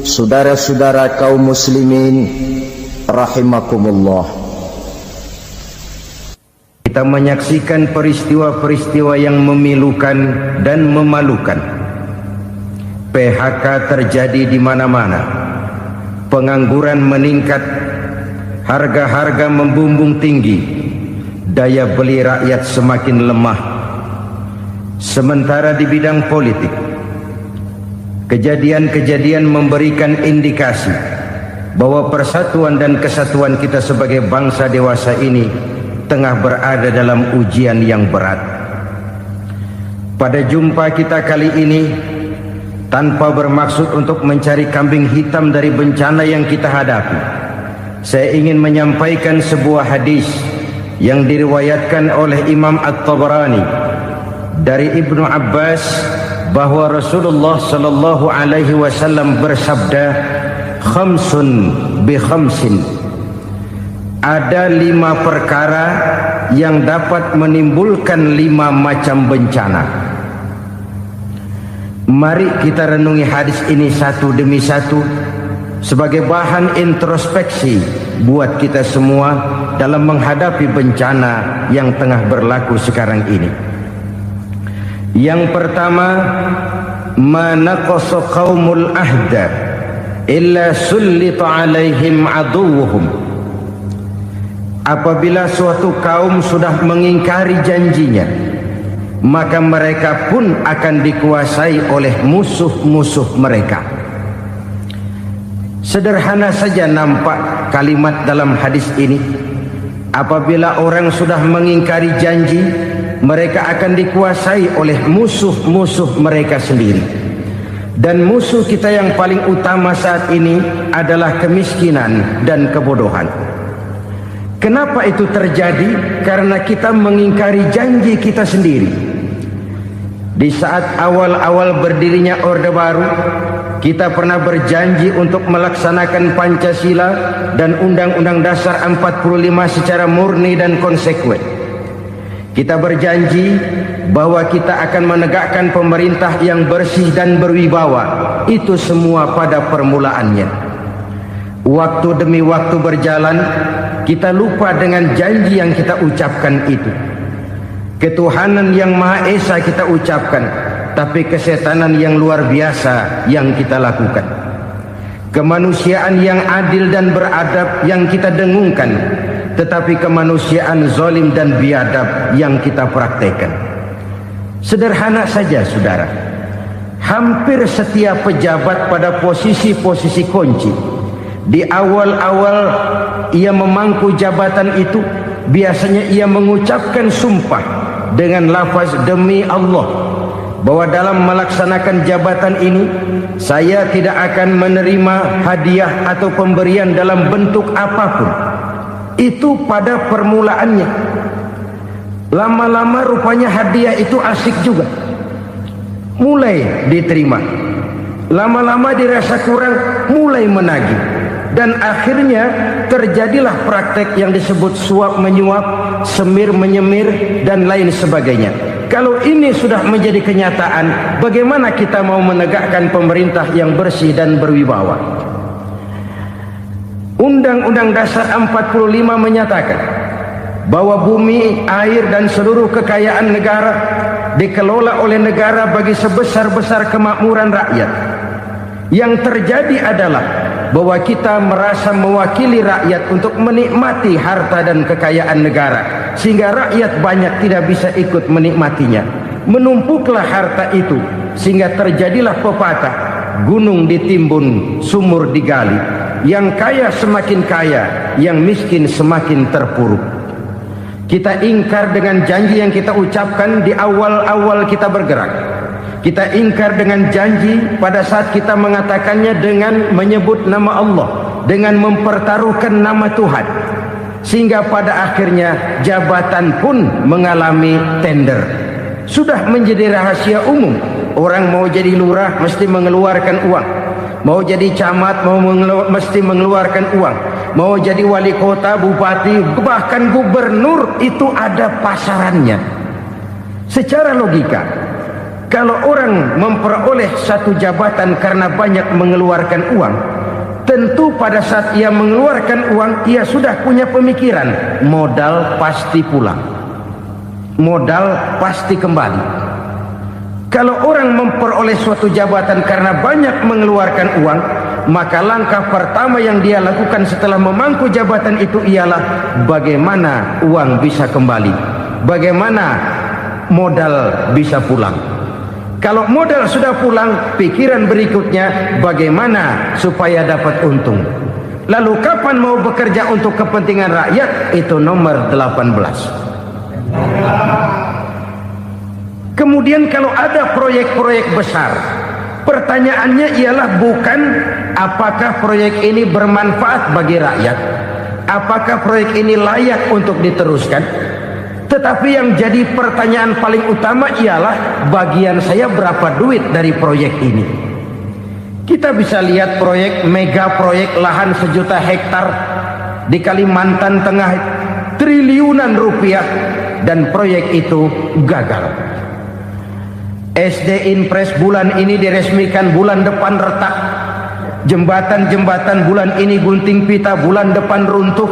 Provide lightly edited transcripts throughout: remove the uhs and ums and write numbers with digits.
saudara-saudara kaum muslimin rahimakumullah. Kita menyaksikan peristiwa-peristiwa yang memilukan dan memalukan. PHK terjadi di mana-mana. Pengangguran meningkat, harga-harga membumbung tinggi, daya beli rakyat semakin lemah. Sementara di bidang politik, kejadian-kejadian memberikan indikasi bahwa persatuan dan kesatuan kita sebagai bangsa dewasa ini tengah berada dalam ujian yang berat. Pada jumpa kita kali ini, tanpa bermaksud untuk mencari kambing hitam dari bencana yang kita hadapi, saya ingin menyampaikan sebuah hadis yang diriwayatkan oleh Imam At-Tabarani dari Ibnu Abbas bahwa Rasulullah sallallahu alaihi wasallam bersabda, khamsun bi khamsin, ada 5 perkara yang dapat menimbulkan 5 macam bencana. Mari kita renungi hadis ini satu demi satu sebagai bahan introspeksi buat kita semua dalam menghadapi bencana yang tengah berlaku sekarang ini. Yang pertama, manaqasa qaumul ahda illa sullita alaihim aduwwuhum. Apabila suatu kaum sudah mengingkari janjinya, maka mereka pun akan dikuasai oleh musuh-musuh mereka. Sederhana saja nampak kalimat dalam hadis ini. Apabila orang sudah mengingkari janji, mereka akan dikuasai oleh musuh-musuh mereka sendiri. Dan musuh kita yang paling utama saat ini adalah kemiskinan dan kebodohan. Kenapa itu terjadi? Karena kita mengingkari janji kita sendiri. Di saat awal-awal berdirinya Orde Baru, kita pernah berjanji untuk melaksanakan Pancasila dan Undang-Undang Dasar 45 secara murni dan konsekuen. Kita berjanji bahwa kita akan menegakkan pemerintah yang bersih dan berwibawa. Itu semua pada permulaannya. Waktu demi waktu berjalan, kita lupa dengan janji yang kita ucapkan itu. Ketuhanan yang Maha Esa kita ucapkan, tapi kesetanan yang luar biasa yang kita lakukan. Kemanusiaan yang adil dan beradab yang kita dengungkan, tetapi kemanusiaan zalim dan biadab yang kita praktekkan. Sederhana saja saudara, hampir setiap pejabat pada posisi-posisi kunci, di awal-awal ia memangku jabatan itu, biasanya ia mengucapkan sumpah dengan lafaz demi Allah bahwa dalam melaksanakan jabatan ini saya tidak akan menerima hadiah atau pemberian dalam bentuk apapun. Itu pada permulaannya. Lama-lama rupanya hadiah itu asik juga, mulai diterima. Lama-lama dirasa kurang, mulai menagih. Dan akhirnya terjadilah praktek yang disebut suap menyuap, semir menyemir, dan lain sebagainya. Kalau ini sudah menjadi kenyataan, bagaimana kita mau menegakkan pemerintah yang bersih dan berwibawa? Undang-Undang Dasar 45 menyatakan bahwa bumi, air, dan seluruh kekayaan negara dikelola oleh negara bagi sebesar-besar kemakmuran rakyat. Yang terjadi adalah bahwa kita merasa mewakili rakyat untuk menikmati harta dan kekayaan negara, sehingga rakyat banyak tidak bisa ikut menikmatinya. Menumpuklah harta itu sehingga terjadilah pepatah, gunung ditimbun, sumur digali. Yang kaya semakin kaya, yang miskin semakin terpuruk. Kita ingkar dengan janji yang kita ucapkan di awal-awal kita bergerak. Kita ingkar dengan janji pada saat kita mengatakannya dengan menyebut nama Allah, dengan mempertaruhkan nama Tuhan. Sehingga pada akhirnya jabatan pun mengalami tender. Sudah menjadi rahasia umum. Orang mau jadi lurah mesti mengeluarkan uang. Mau jadi camat mesti mengeluarkan uang. Mau jadi wali kota, bupati, bahkan gubernur, itu ada pasarannya. Secara logika, Kalau orang memperoleh satu jabatan karena banyak mengeluarkan uang, tentu pada saat ia mengeluarkan uang, ia sudah punya pemikiran, modal pasti pulang, modal pasti kembali. Kalau orang memperoleh suatu jabatan karena banyak mengeluarkan uang, maka langkah pertama yang dia lakukan setelah memangku jabatan itu ialah bagaimana uang bisa kembali, bagaimana modal bisa pulang. Kalau modal sudah pulang, pikiran berikutnya bagaimana supaya dapat untung. Lalu kapan mau bekerja untuk kepentingan rakyat? Itu nomor 18. Kemudian kalau ada proyek-proyek besar, pertanyaannya ialah bukan apakah proyek ini bermanfaat bagi rakyat, apakah proyek ini layak untuk diteruskan, tetapi yang jadi pertanyaan paling utama ialah bagian saya berapa duit dari proyek ini. Kita bisa lihat proyek, mega proyek lahan 1 juta hektar di Kalimantan Tengah, triliunan rupiah, dan proyek itu gagal. SD Inpres bulan ini diresmikan, bulan depan retak. Jembatan-jembatan bulan ini gunting pita, bulan depan runtuh.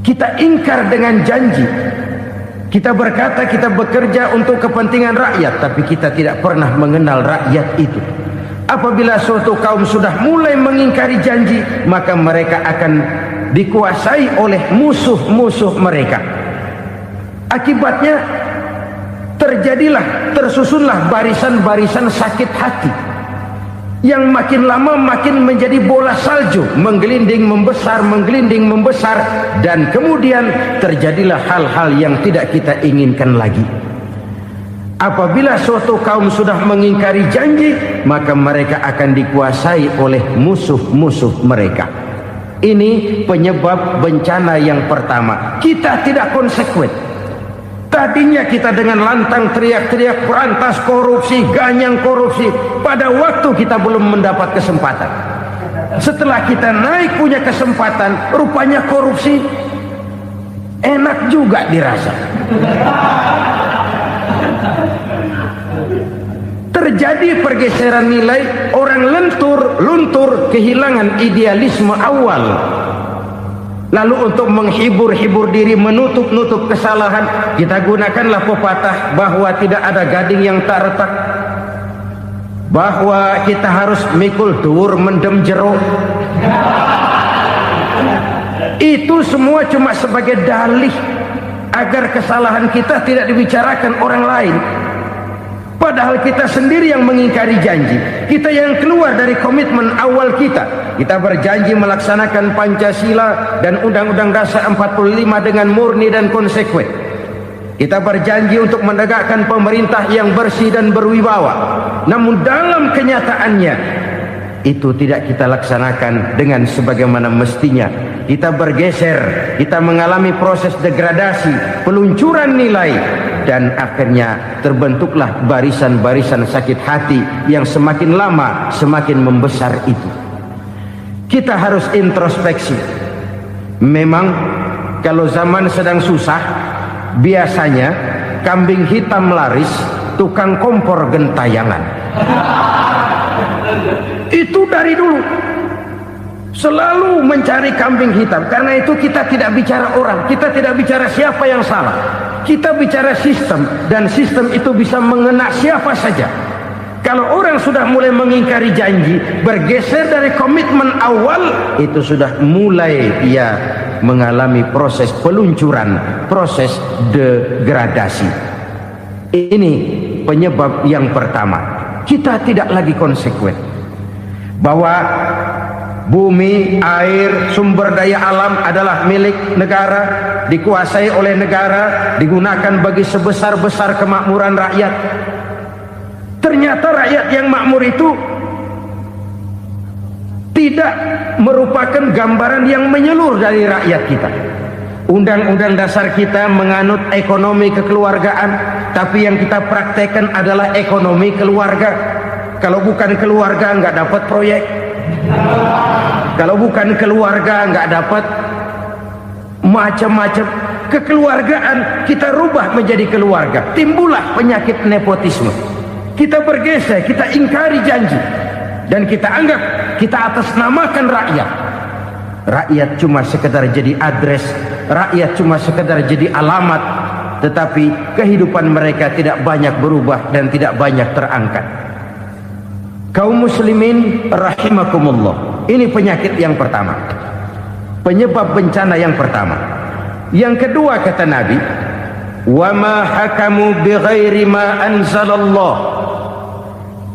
Kita ingkar dengan janji. Kita berkata kita bekerja untuk kepentingan rakyat, tapi kita tidak pernah mengenal rakyat itu. Apabila suatu kaum sudah mulai mengingkari janji, maka mereka akan dikuasai oleh musuh-musuh mereka. Akibatnya tersusunlah barisan-barisan sakit hati yang makin lama makin menjadi bola salju, menggelinding membesar, dan kemudian terjadilah hal-hal yang tidak kita inginkan lagi. Apabila suatu kaum sudah mengingkari janji, maka mereka akan dikuasai oleh musuh-musuh mereka. Ini penyebab bencana yang pertama. Kita tidak konsekuen. Tadinya kita dengan lantang teriak-teriak berantas korupsi, ganyang korupsi. Pada waktu kita belum mendapat kesempatan. Setelah kita naik punya kesempatan, rupanya korupsi enak juga dirasa. Terjadi pergeseran nilai, orang luntur, kehilangan idealisme awal. Lalu untuk menghibur diri, menutup kesalahan, kita gunakanlah pepatah bahwa tidak ada gading yang tak retak, bahwa kita harus mikul dur mendem jeruk. Itu semua cuma sebagai dalih agar kesalahan kita tidak dibicarakan orang lain. Padahal kita sendiri yang mengingkari janji. Kita yang keluar dari komitmen awal kita. Kita berjanji melaksanakan Pancasila dan Undang-Undang Dasar 45 dengan murni dan konsekuen. Kita berjanji untuk menegakkan pemerintah yang bersih dan berwibawa. Namun dalam kenyataannya itu tidak kita laksanakan dengan sebagaimana mestinya. Kita bergeser, kita mengalami proses degradasi, peluncuran nilai, dan akhirnya terbentuklah barisan-barisan sakit hati yang semakin lama semakin membesar itu. Kita harus introspeksi. Memang kalau zaman sedang susah, biasanya kambing hitam laris, tukang kompor gentayangan. Itu dari dulu selalu mencari kambing hitam. Karena itu kita tidak bicara orang, kita tidak bicara siapa yang salah, kita bicara sistem, dan sistem itu bisa mengena siapa saja. Kalau orang sudah mulai mengingkari janji, bergeser dari komitmen awal, itu sudah mulai ia mengalami proses peluncuran, proses degradasi. Ini penyebab yang pertama. Kita tidak lagi konsekuen bahwa bumi, air, sumber daya alam adalah milik negara, dikuasai oleh negara, digunakan bagi sebesar-besar kemakmuran rakyat. Ternyata rakyat yang makmur itu tidak merupakan gambaran yang menyeluruh dari rakyat kita. Undang-undang dasar kita menganut ekonomi kekeluargaan, tapi yang kita praktekkan adalah ekonomi keluarga. Kalau bukan keluarga nggak dapat proyek. Kalau bukan keluarga nggak dapat macam-macam. kekeluargaan kita rubah menjadi keluarga, timbullah penyakit nepotisme. Kita bergeser, kita ingkari janji, dan kita anggap kita atasnamakan rakyat. Rakyat cuma sekedar jadi address, rakyat cuma sekedar jadi alamat, tetapi kehidupan mereka tidak banyak berubah dan tidak banyak terangkat. Kaum muslimin rahimakumullah, ini penyakit yang pertama, penyebab bencana yang pertama. Yang kedua kata Nabi, wa ma hakamu bighairi ma anzalallah,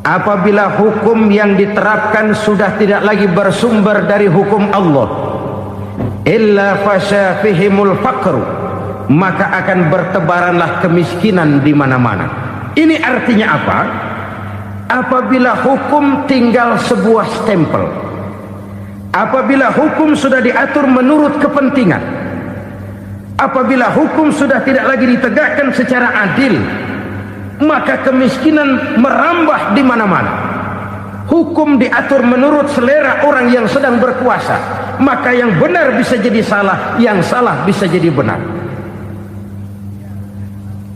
apabila hukum yang diterapkan sudah tidak lagi bersumber dari hukum Allah, illa fasha fihimul faqru, maka akan bertebaranlah kemiskinan di mana-mana. Ini artinya apa? Apabila hukum tinggal sebuah stempel, apabila hukum sudah diatur menurut kepentingan, apabila hukum sudah tidak lagi ditegakkan secara adil, maka kemiskinan merambah di mana-mana. Hukum diatur menurut selera orang yang sedang berkuasa, maka yang benar bisa jadi salah, yang salah bisa jadi benar.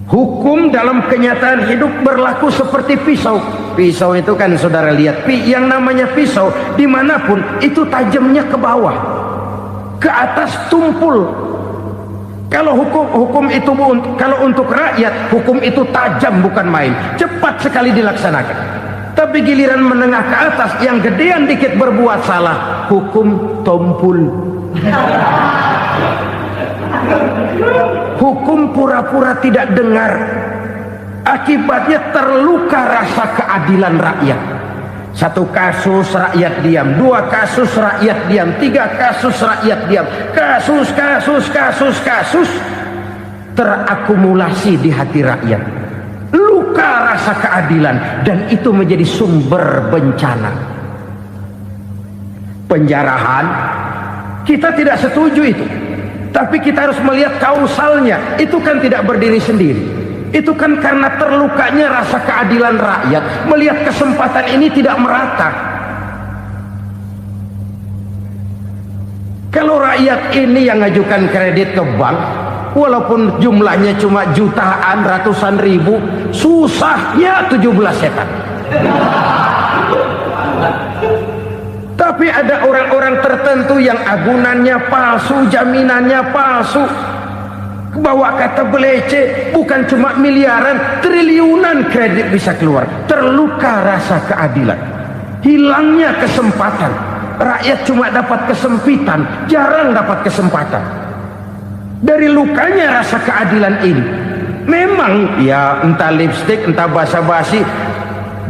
Hukum dalam kenyataan hidup berlaku seperti pisau. Pisau itu kan saudara lihat, yang namanya pisau dimanapun itu tajamnya ke bawah, ke atas tumpul. Kalau hukum itu, kalau untuk rakyat, hukum itu tajam bukan main, cepat sekali dilaksanakan. Tapi giliran menengah ke atas, yang gedean dikit berbuat salah, hukum tumpul. Hukum pura-pura tidak dengar, akibatnya terluka rasa keadilan rakyat. Satu kasus rakyat diam, dua kasus rakyat diam, tiga kasus rakyat diam, kasus terakumulasi di hati rakyat, luka rasa keadilan, dan itu menjadi sumber bencana. Penjarahan, kita tidak setuju itu, tapi kita harus melihat kausalnya. Itu kan tidak berdiri sendiri, itu kan karena terlukanya rasa keadilan rakyat, melihat kesempatan ini tidak merata. Kalau rakyat ini yang ngajukan kredit ke bank, walaupun jumlahnya cuma jutaan, ratusan ribu, susahnya 17 setan. Tapi ada orang-orang tertentu yang agunannya palsu, jaminannya palsu, bawa kata belece, bukan cuma miliaran, triliunan kredit bisa keluar. Terluka rasa keadilan, hilangnya kesempatan. Rakyat cuma dapat kesempitan, jarang dapat kesempatan. Dari lukanya rasa keadilan ini, memang ya entah lipstick, entah basa-basi,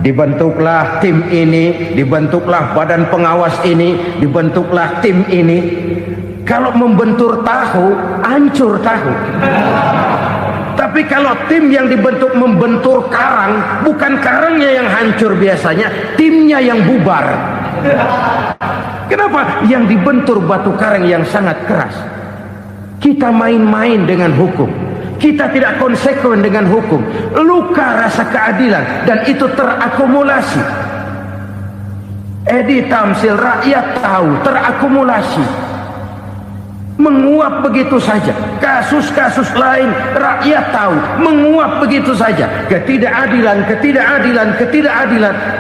dibentuklah tim ini, dibentuklah badan pengawas ini, dibentuklah tim ini. Kalau membentur tahu, hancur tahu. Tapi kalau tim yang dibentuk membentur karang, bukan karangnya yang hancur biasanya, timnya yang bubar. Kenapa? Yang dibentur batu karang yang sangat keras. Kita main-main dengan hukum, kita tidak konsekuen dengan hukum, luka rasa keadilan, dan itu terakumulasi. Edi Tamsil, rakyat tahu, terakumulasi, menguap begitu saja. Kasus-kasus lain rakyat tahu, menguap begitu saja. Ketidakadilan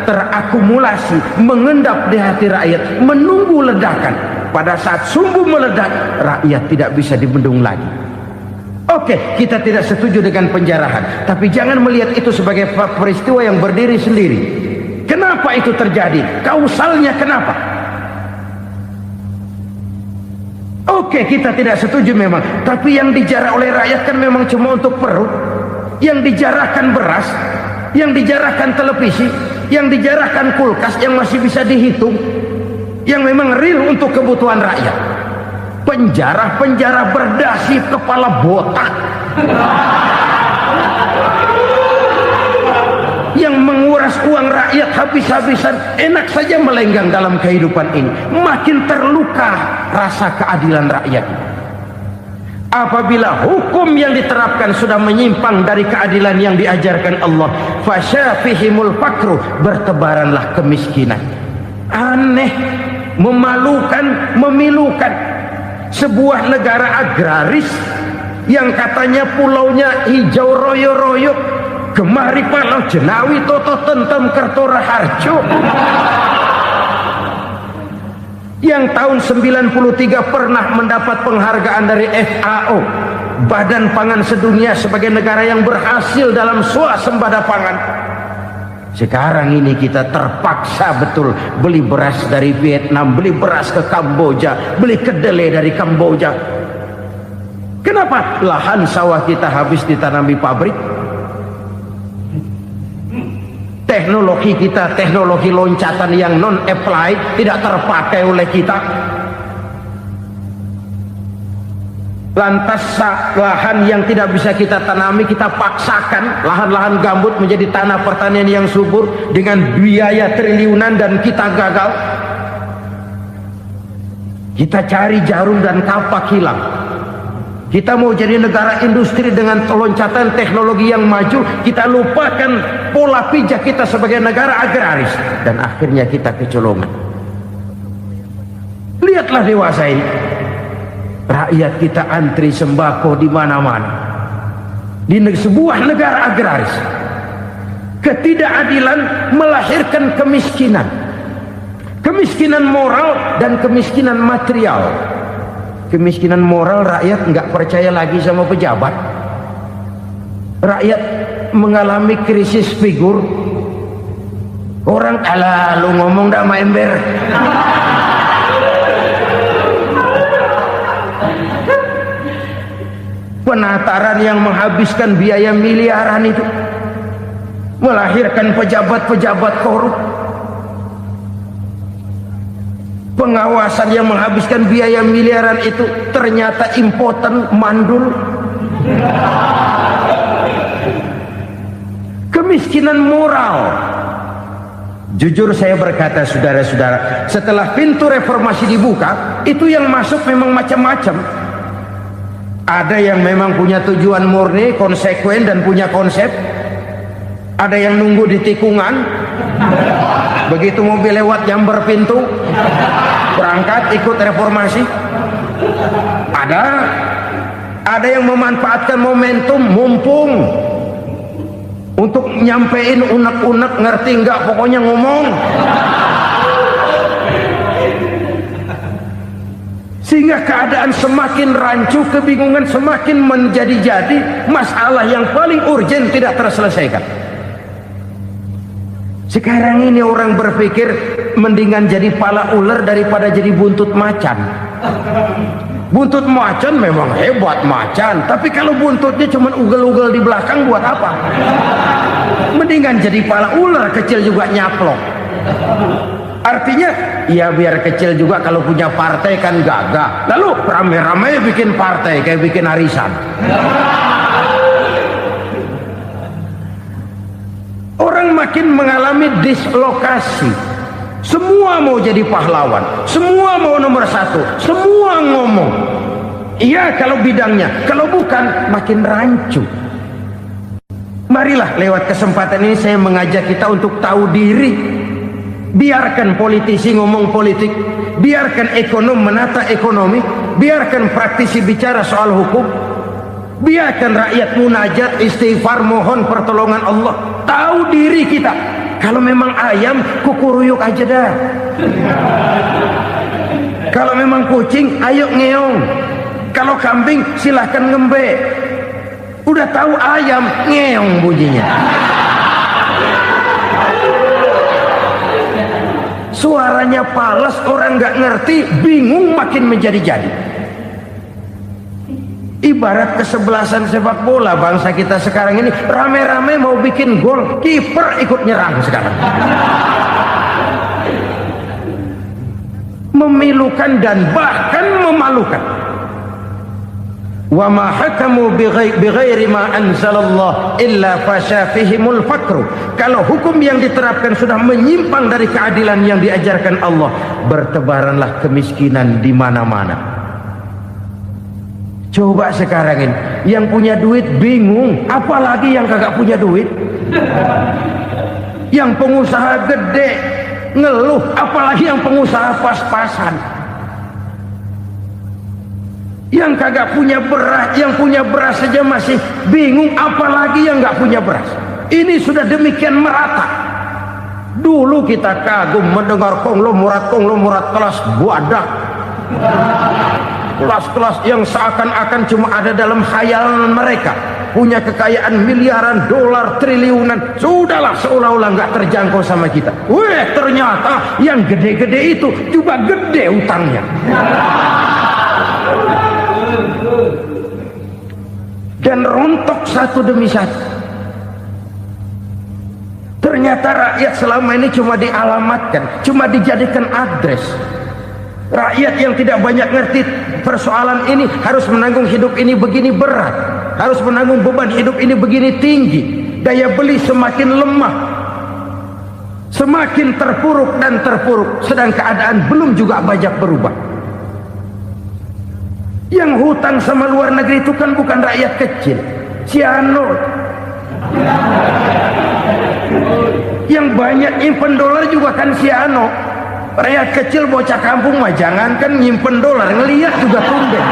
terakumulasi, mengendap di hati rakyat, menunggu ledakan. Pada saat sumbu meledak, rakyat tidak bisa dibendung lagi. Oke, kita tidak setuju dengan penjarahan, tapi jangan melihat itu sebagai peristiwa yang berdiri sendiri. Kenapa itu terjadi? Kausalnya kenapa? Oke, kita tidak setuju memang, tapi yang dijarah oleh rakyat kan memang cuma untuk perut. Yang dijarahkan beras, yang dijarahkan televisi, yang dijarahkan kulkas yang masih bisa dihitung, yang memang real untuk kebutuhan rakyat. Penjara-penjara berdasi kepala botak yang menguras uang rakyat habis-habisan, enak saja melenggang dalam kehidupan ini. Makin terluka rasa keadilan rakyat. Apabila hukum yang diterapkan sudah menyimpang dari keadilan yang diajarkan Allah, fasyafihimul fakru, bertebaranlah kemiskinan. Aneh, memalukan, memilukan. Sebuah negara agraris yang katanya pulaunya hijau royo-royo, gemari palau jenawi toto tentem kertora harjo, yang tahun 93 pernah mendapat penghargaan dari FAO, Badan Pangan Sedunia, sebagai negara yang berhasil dalam swasembada pangan. Sekarang ini kita terpaksa betul beli beras dari Vietnam, beli beras ke Kamboja, beli kedelai dari Kamboja. Kenapa? Lahan sawah kita habis ditanami pabrik. Teknologi kita, teknologi loncatan yang non-applied, tidak terpakai oleh kita. Lantas lahan yang tidak bisa kita tanami, kita paksakan lahan-lahan gambut menjadi tanah pertanian yang subur dengan biaya triliunan, dan kita gagal. Kita cari jarum dan kapak hilang. Kita mau jadi negara industri dengan loncatan teknologi yang maju, kita lupakan pola pijak kita sebagai negara agraris, dan akhirnya kita kecolongan. Lihatlah dewasa ini. Rakyat kita antri sembako di mana-mana. Di sebuah negara agraris, ketidakadilan melahirkan kemiskinan. Kemiskinan moral dan kemiskinan material. Kemiskinan moral, rakyat nggak percaya lagi sama pejabat. Rakyat mengalami krisis figur. Orang alah lu ngomong dah sama ember. Penataran yang menghabiskan biaya miliaran itu melahirkan pejabat-pejabat korup. Pengawasan yang menghabiskan biaya miliaran itu ternyata impoten, mandul. Kemiskinan moral. Jujur saya berkata, saudara-saudara, setelah pintu reformasi dibuka, itu yang masuk memang macam-macam. Ada yang memang punya tujuan murni, konsekuen, dan punya konsep. Ada yang nunggu di tikungan, begitu mobil lewat nyamber pintu, berangkat ikut reformasi. Ada yang memanfaatkan momentum, mumpung, untuk nyampein unek-unek, ngerti nggak, pokoknya ngomong. Sehingga keadaan semakin rancu, kebingungan semakin menjadi-jadi, masalah yang paling urgen tidak terselesaikan. Sekarang ini orang berpikir mendingan jadi pala ular daripada jadi buntut macan. Buntut macan memang hebat macan, tapi kalau buntutnya cuma ugel-ugel di belakang buat apa? Mendingan jadi pala ular, kecil juga nyaplok. Artinya, ya biar kecil juga kalau punya partai kan gagah. Lalu rame-rame bikin partai kayak bikin arisan. Orang makin mengalami dislokasi. Semua mau jadi pahlawan, semua mau nomor satu, semua ngomong. Iya kalau bidangnya, kalau bukan makin rancu. Marilah lewat kesempatan ini saya mengajak kita untuk tahu diri. Biarkan politisi ngomong politik, biarkan ekonom menata ekonomi, biarkan praktisi bicara soal hukum, biarkan rakyat munajat, istighfar, mohon pertolongan Allah. Tahu diri kita. Kalau memang ayam, kukuruyuk aja dah. Kalau memang kucing, ayo ngeong. Kalau kambing, silahkan ngembe. Udah tahu ayam, ngeong bunyinya. Suaranya palas, orang nggak ngerti, bingung, makin menjadi-jadi. Ibarat kesebelasan sepak bola bangsa kita sekarang ini, rame-rame mau bikin gol, kiper ikut nyerang sekarang. Memilukan dan bahkan memalukan. Wa ma hakamu bighairi ma anzalallah illa fasyafihimul fakru. Kalau hukum yang diterapkan sudah menyimpang dari keadilan yang diajarkan Allah, bertebaranlah kemiskinan di mana-mana. Coba sekarang ini, yang punya duit bingung, apalagi yang kagak punya duit. Yang pengusaha gede ngeluh, apalagi yang pengusaha pas-pasan. Yang kagak punya beras, yang punya beras saja masih bingung, apalagi yang nggak punya beras. Ini sudah demikian merata. Dulu kita kagum mendengar konglomerat kelas buadah, kelas-kelas yang seakan-akan cuma ada dalam khayalan mereka, punya kekayaan miliaran dolar, triliunan. Sudahlah, seolah-olah nggak terjangkau sama kita. Weh, ternyata yang gede-gede itu juga gede utangnya. Dan rontok satu demi satu. Ternyata rakyat selama ini cuma dialamatkan, cuma dijadikan adres. Rakyat yang tidak banyak ngerti persoalan ini harus menanggung hidup ini begini berat, harus menanggung beban hidup ini begini tinggi, daya beli semakin lemah, semakin terpuruk dan terpuruk, sedang keadaan belum juga banyak berubah. Yang hutang sama luar negeri itu kan bukan rakyat kecil, Ciano. Yang banyak nyimpen dolar juga kan Ciano. Rakyat kecil bocah kampung mah jangankan nyimpen dolar, ngelihat juga tumben.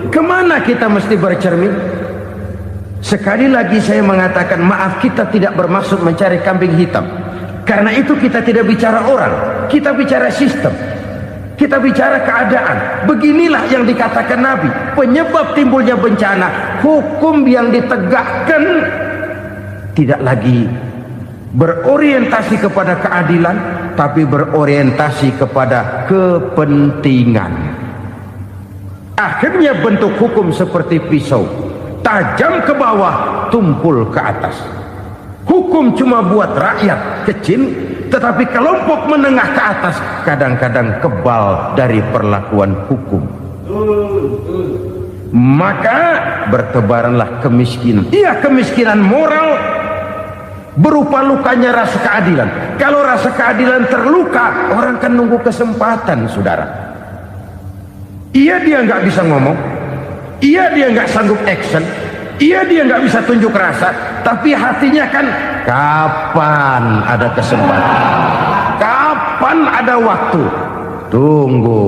Kemana kita mesti bercermin? Sekali lagi saya mengatakan, maaf, kita tidak bermaksud mencari kambing hitam. Karena itu kita tidak bicara orang, kita bicara sistem, kita bicara keadaan. Beginilah yang dikatakan Nabi, penyebab timbulnya bencana, hukum yang ditegakkan tidak lagi berorientasi kepada keadilan, tapi berorientasi kepada kepentingan. Akhirnya bentuk hukum seperti pisau, tajam ke bawah, tumpul ke atas. Hukum cuma buat rakyat kecil, tetapi kelompok menengah ke atas kadang-kadang kebal dari perlakuan hukum. Maka bertebaranlah kemiskinan. Iya, kemiskinan moral berupa lukanya rasa keadilan. Kalau rasa keadilan terluka, orang kan nunggu kesempatan, saudara. Iya, dia nggak bisa ngomong, iya, dia nggak sanggup action, iya, dia nggak bisa tunjuk rasa, tapi hatinya kan, kapan ada kesempatan, kapan ada waktu, tunggu.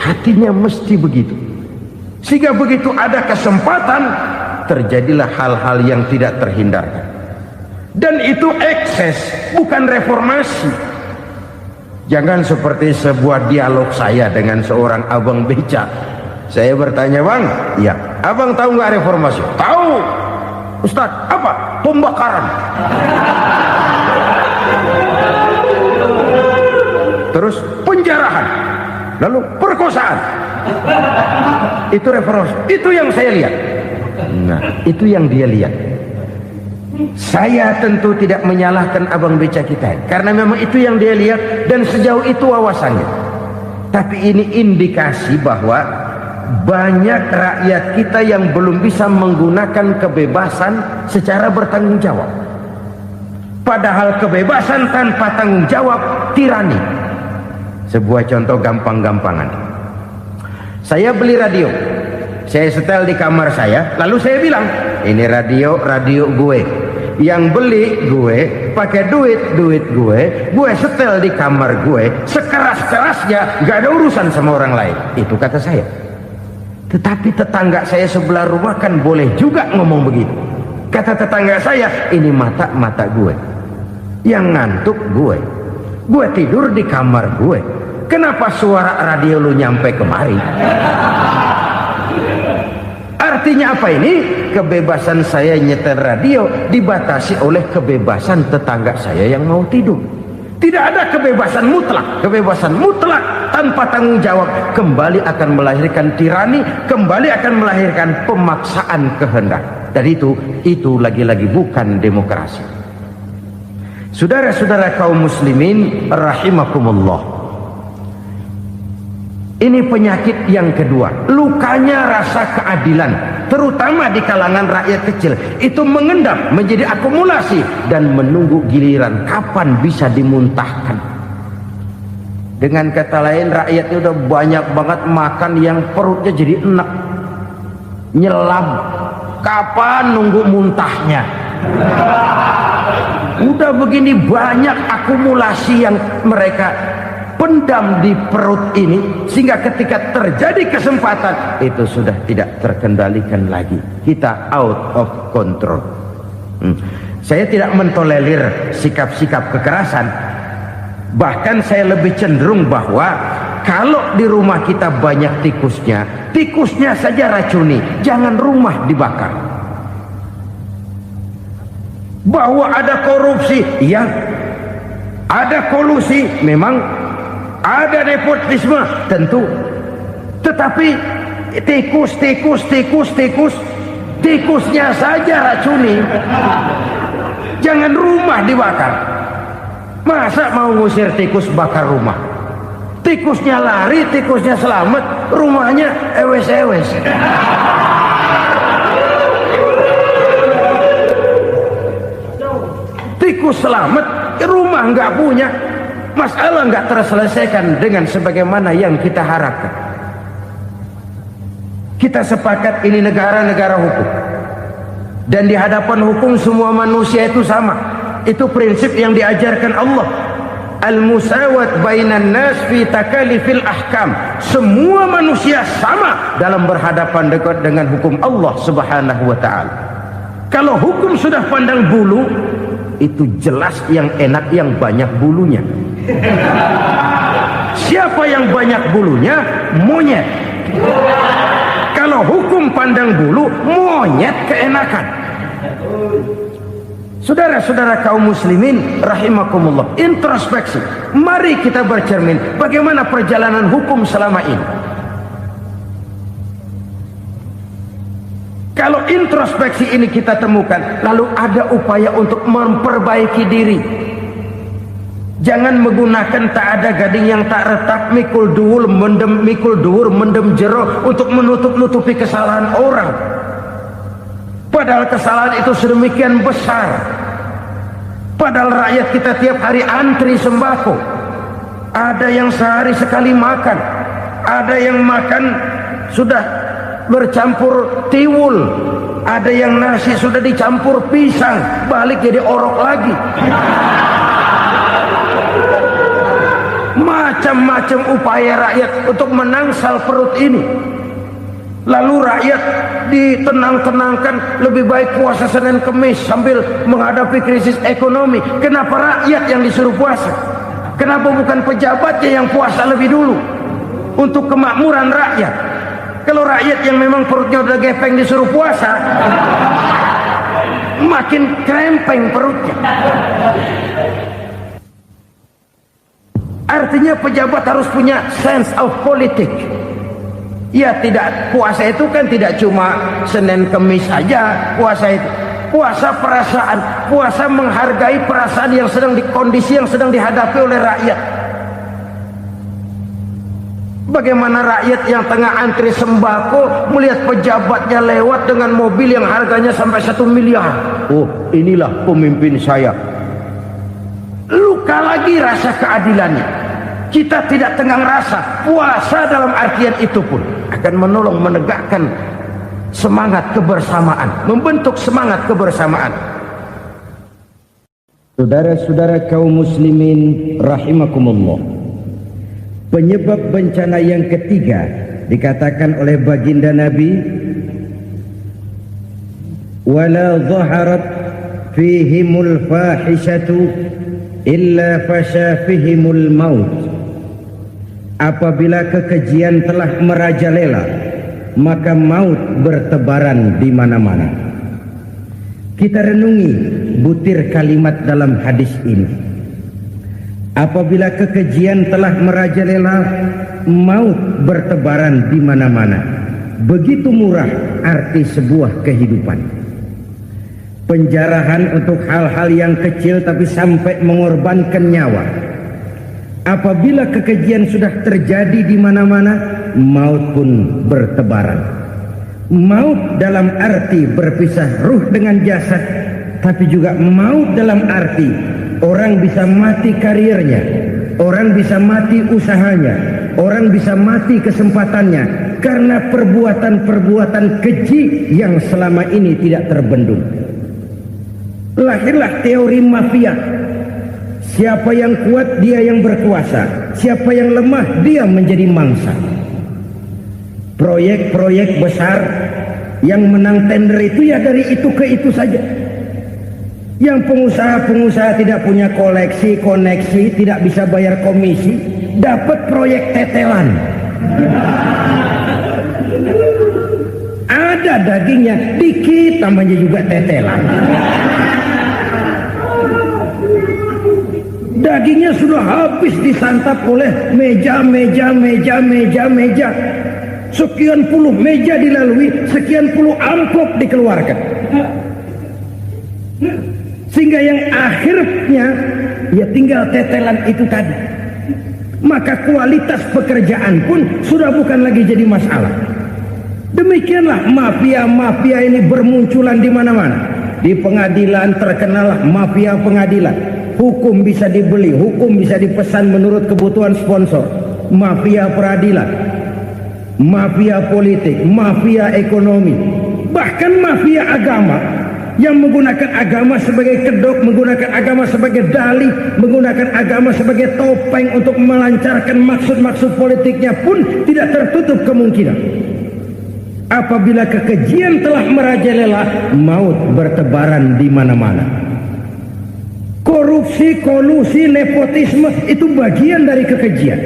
Hatinya mesti begitu. Sehingga begitu ada kesempatan, terjadilah hal-hal yang tidak terhindarkan. Dan itu ekses, bukan reformasi. Jangan seperti sebuah dialog saya dengan seorang abang beca. Saya bertanya, bang, iya, abang tahu nggak reformasi? Tahu. Ustaz, apa? Pembakaran. Terus penjarahan. Lalu perkosaan. Itu reformasi. Itu yang saya lihat. Nah, itu yang dia lihat. Saya tentu tidak menyalahkan abang beca kita, karena memang itu yang dia lihat dan sejauh itu wawasannya. Tapi ini indikasi bahwa banyak rakyat kita yang belum bisa menggunakan kebebasan secara bertanggung jawab. Padahal kebebasan tanpa tanggung jawab tirani. Sebuah contoh gampang-gampangan. Saya beli radio, saya setel di kamar saya, lalu saya bilang, ini radio gue. Yang beli gue, pakai duit gue setel di kamar gue, sekeras-kerasnya, gak ada urusan sama orang lain. Itu kata saya. Tetapi tetangga saya sebelah rumah kan boleh juga ngomong begitu. Kata tetangga saya, ini mata gue, yang ngantuk gue tidur di kamar gue, kenapa suara radio lu nyampe kemari? Artinya apa ini? Kebebasan saya nyetel radio dibatasi oleh kebebasan tetangga saya yang mau tidur. Tidak ada kebebasan mutlak. Kebebasan mutlak tanpa tanggung jawab kembali akan melahirkan tirani, kembali akan melahirkan pemaksaan kehendak. Dan itu lagi-lagi bukan demokrasi. Saudara-saudara kaum muslimin rahimakumullah. Ini penyakit yang kedua, lukanya rasa keadilan, terutama di kalangan rakyat kecil. Itu mengendap menjadi akumulasi dan menunggu giliran kapan bisa dimuntahkan. Dengan kata lain, rakyatnya udah banyak banget makan yang perutnya jadi enak, nyelam. Kapan nunggu muntahnya? Udah begini banyak akumulasi yang mereka pendam di perut ini, sehingga ketika terjadi kesempatan itu sudah tidak terkendalikan lagi, kita out of control. Saya tidak mentolerir sikap-sikap kekerasan, bahkan saya lebih cenderung bahwa kalau di rumah kita banyak tikusnya, tikusnya saja racuni, jangan rumah dibakar. Bahwa ada korupsi, ya, ada kolusi, memang ada nepotisme, tentu. Tetapi tikusnya saja racuni, jangan rumah dibakar. Masa mau ngusir tikus bakar rumah? Tikusnya lari, tikusnya selamat, rumahnya ewes-ewes. Tikus selamat, rumah nggak punya, masalah nggak terselesaikan dengan sebagaimana yang kita harapkan. Kita sepakat ini negara hukum, dan di hadapan hukum semua manusia itu sama. Itu prinsip yang diajarkan Allah. Al-musawat bainan nas fi takalifil ahkam. Semua manusia sama dalam berhadapan dekat dengan hukum Allah Subhanahu wa taala. Kalau hukum sudah pandang bulu, itu jelas yang enak yang banyak bulunya. Siapa yang banyak bulunya? Monyet. Kalau hukum pandang bulu, monyet keenakan. Saudara-saudara kaum muslimin rahimakumullah, introspeksi. Mari kita bercermin bagaimana perjalanan hukum selama ini. Kalau introspeksi ini kita temukan, lalu ada upaya untuk memperbaiki diri. Jangan menggunakan tak ada gading yang tak retak, mikul duwur mendem jero untuk menutup-nutupi kesalahan orang. Padahal kesalahan itu sedemikian besar. Padahal rakyat kita tiap hari antri sembako. Ada yang sehari sekali makan, ada yang makan sudah bercampur tiwul, ada yang nasi sudah dicampur pisang, balik jadi orok lagi. Macam-macam upaya rakyat untuk menangsal perut ini. Lalu rakyat ditenang-tenangkan, lebih baik puasa Senin Kemis sambil menghadapi krisis ekonomi. Kenapa rakyat yang disuruh puasa? Kenapa bukan pejabatnya yang puasa lebih dulu untuk kemakmuran rakyat? Kalau rakyat yang memang perutnya udah gepeng disuruh puasa, makin krempeng perutnya. Artinya pejabat harus punya sense of politics. Ya, tidak, puasa itu kan tidak cuma Senin Kemis saja. Puasa itu puasa perasaan, puasa menghargai perasaan yang sedang kondisi yang sedang dihadapi oleh rakyat. Bagaimana rakyat yang tengah antri sembako melihat pejabatnya lewat dengan mobil yang harganya sampai 1 miliar. Oh, inilah pemimpin saya. Luka lagi rasa keadilannya. Kita tidak tenggang rasa. Puasa dalam artian itu pun akan menolong menegakkan semangat kebersamaan, membentuk semangat kebersamaan. Saudara-saudara kaum muslimin rahimakumullah, penyebab bencana yang ketiga dikatakan oleh baginda Nabi, wala dhaharat fihimul fahishatu illa fasha fihimul maut. Apabila kekejian telah merajalela, maka maut bertebaran di mana-mana. Kita renungi butir kalimat dalam hadis ini. Apabila kekejian telah merajalela, maut bertebaran di mana-mana. Begitu murah arti sebuah kehidupan. Penjarahan untuk hal-hal yang kecil tapi sampai mengorbankan nyawa. Apabila kekejian sudah terjadi di mana-mana, maut pun bertebaran. Maut dalam arti berpisah ruh dengan jasad, tapi juga maut dalam arti orang bisa mati karirnya, orang bisa mati usahanya, orang bisa mati kesempatannya karena perbuatan-perbuatan keji yang selama ini tidak terbendung. Lahirlah teori mafia. Siapa yang kuat dia yang berkuasa, siapa yang lemah dia menjadi mangsa. Proyek-proyek besar yang menang tender itu ya dari itu ke itu saja. Yang pengusaha-pengusaha tidak punya koneksi, tidak bisa bayar komisi, dapat proyek tetelan. Ada dagingnya dikit, namanya juga tetelan. Dagingnya sudah habis disantap oleh meja. Sekian puluh meja dilalui, sekian puluh amplop dikeluarkan. Sehingga yang akhirnya ya tinggal tetelan itu tadi. Maka kualitas pekerjaan pun sudah bukan lagi jadi masalah. Demikianlah mafia-mafia ini bermunculan di mana-mana. Di pengadilan terkenal mafia pengadilan. Hukum bisa dibeli, hukum bisa dipesan menurut kebutuhan sponsor. Mafia peradilan, mafia politik, mafia ekonomi, bahkan mafia agama yang menggunakan agama sebagai kedok, menggunakan agama sebagai dalih, menggunakan agama sebagai topeng untuk melancarkan maksud-maksud politiknya pun tidak tertutup kemungkinan. Apabila kekejian telah merajalela, maut bertebaran di mana-mana. Korupsi, kolusi, nepotisme itu bagian dari kekejian.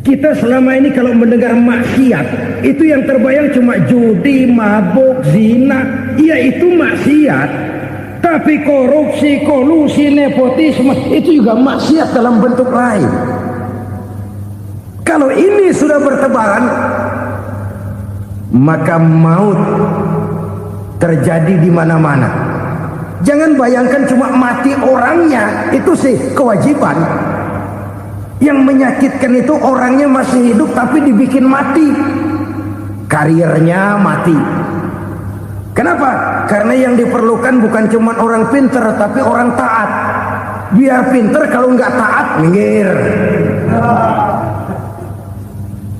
Kita selama ini kalau mendengar maksiat, itu yang terbayang cuma judi, mabuk, zina. Iya, itu maksiat. Tapi korupsi, kolusi, nepotisme itu juga maksiat dalam bentuk lain. Kalau ini sudah bertebaran, maka maut terjadi di mana-mana. Jangan bayangkan cuma mati orangnya, itu sih kewajiban. Yang menyakitkan itu orangnya masih hidup tapi dibikin mati, karirnya mati. Kenapa? Karena yang diperlukan bukan cuma orang pinter tapi orang taat. Biar pinter, kalau nggak taat minggir.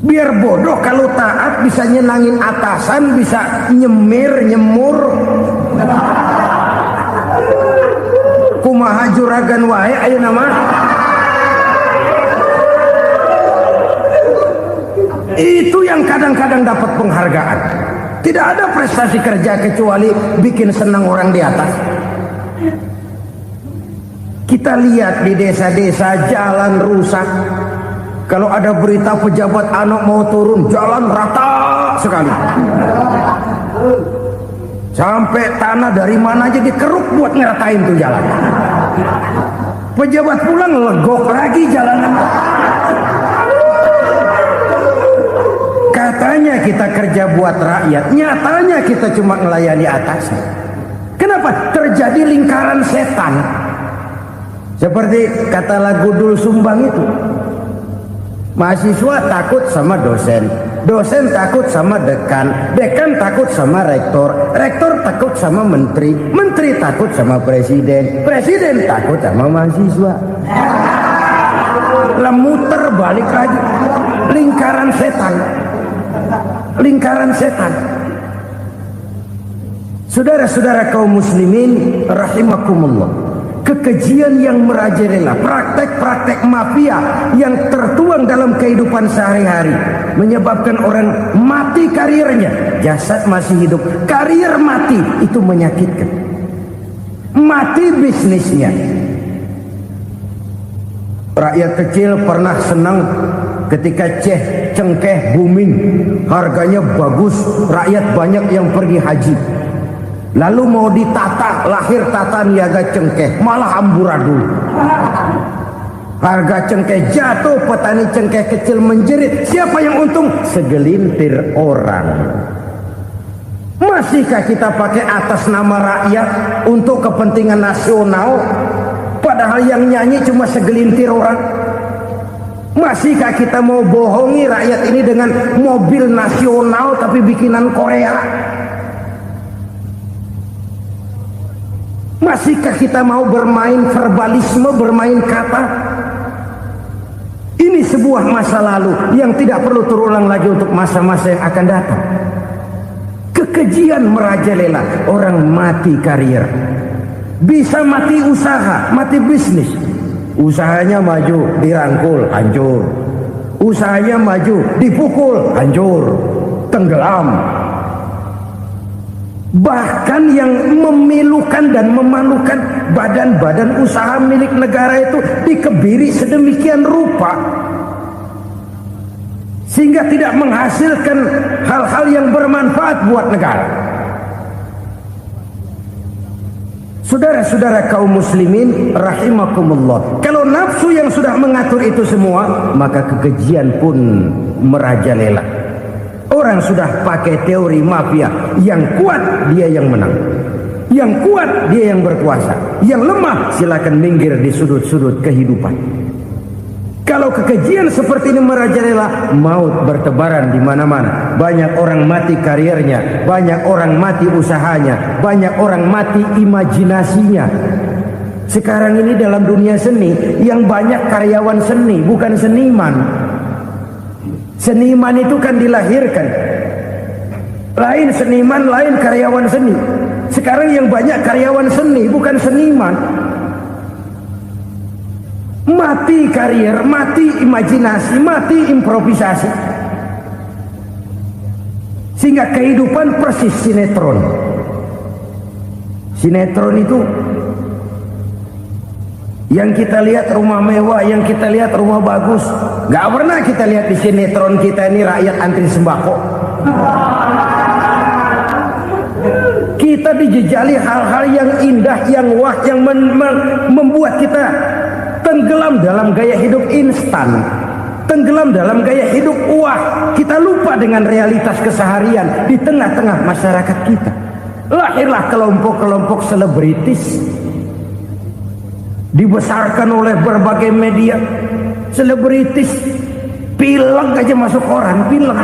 Biar bodoh, kalau taat bisa nyenangin atasan, bisa nyemur. Kumaha juragan wae ayo nama. Itu yang kadang-kadang dapat penghargaan. Tidak ada prestasi kerja kecuali bikin senang orang di atas. Kita lihat di desa-desa jalan rusak. Kalau ada berita pejabat anak mau turun, jalan rata sekali. Sampai tanah dari mana aja dikeruk buat ngeratain tuh jalan. Pejabat pulang legok lagi jalanan. Katanya kita kerja buat rakyat, nyatanya kita cuma melayani atasnya. Kenapa? Terjadi lingkaran setan. Seperti kata lagu Dul Sumbang itu. Mahasiswa takut sama dosen, dosen takut sama dekan, dekan takut sama rektor, rektor takut sama menteri, menteri takut sama presiden, presiden takut sama mahasiswa. Muter balik lagi, lingkaran setan. Lingkaran setan. Saudara-saudara kaum muslimin rahimakumullah, kekejian yang merajalela, praktek-praktek mafia yang tertuang dalam kehidupan sehari-hari menyebabkan orang mati karirnya, jasad masih hidup, karir mati, itu menyakitkan. Mati bisnisnya. Rakyat kecil pernah senang ketika cengkeh booming, harganya bagus, rakyat banyak yang pergi haji. Lalu mau ditata, lahir tata niaga cengkeh, malah amburadul. Harga cengkeh jatuh, petani cengkeh kecil menjerit. Siapa yang untung? Segelintir orang. Masihkah kita pakai atas nama rakyat untuk kepentingan nasional, padahal yang nyanyi cuma segelintir orang? Masihkah kita mau bohongi rakyat ini dengan mobil nasional tapi bikinan Korea? Masihkah kita mau bermain verbalisme, bermain kata? Ini sebuah masa lalu yang tidak perlu terulang lagi untuk masa-masa yang akan datang. Kekejian merajalela, orang mati karir, bisa mati usaha, mati bisnis, Usahanya maju, dirangkul, hancur. Usahanya maju, dipukul, hancur, tenggelam. Bahkan yang memilukan dan memalukan badan-badan usaha milik negara itu dikebiri sedemikian rupa sehingga tidak menghasilkan hal-hal yang bermanfaat buat negara. Saudara-saudara kaum muslimin rahimakumullah, kalau nafsu yang sudah mengatur itu semua, maka kekejian pun merajalela. Orang sudah pakai teori mafia, yang kuat dia yang menang, yang kuat dia yang berkuasa, yang lemah silakan minggir di sudut-sudut kehidupan. Kalau kekejian seperti ini merajalela, maut bertebaran di mana-mana. Banyak orang mati karirnya, banyak orang mati usahanya, banyak orang mati imajinasinya. Sekarang ini dalam dunia seni, yang banyak karyawan seni, bukan seniman. Seniman itu kan dilahirkan, lain seniman, lain karyawan seni. Sekarang yang banyak karyawan seni, bukan seniman. Mati karir, mati imajinasi, mati improvisasi. Sehingga kehidupan persis sinetron. Sinetron itu yang kita lihat rumah mewah, yang kita lihat rumah bagus. Gak pernah kita lihat di sinetron kita ini rakyat antri sembako. Kita dijejali hal-hal yang indah, yang wah, yang membuat kita tenggelam dalam gaya hidup instan, tenggelam dalam gaya hidup wah. Kita lupa dengan realitas keseharian di tengah-tengah masyarakat kita. Lahirlah kelompok-kelompok selebritis, dibesarkan oleh berbagai media. Selebritis pilek aja masuk koran, pilek.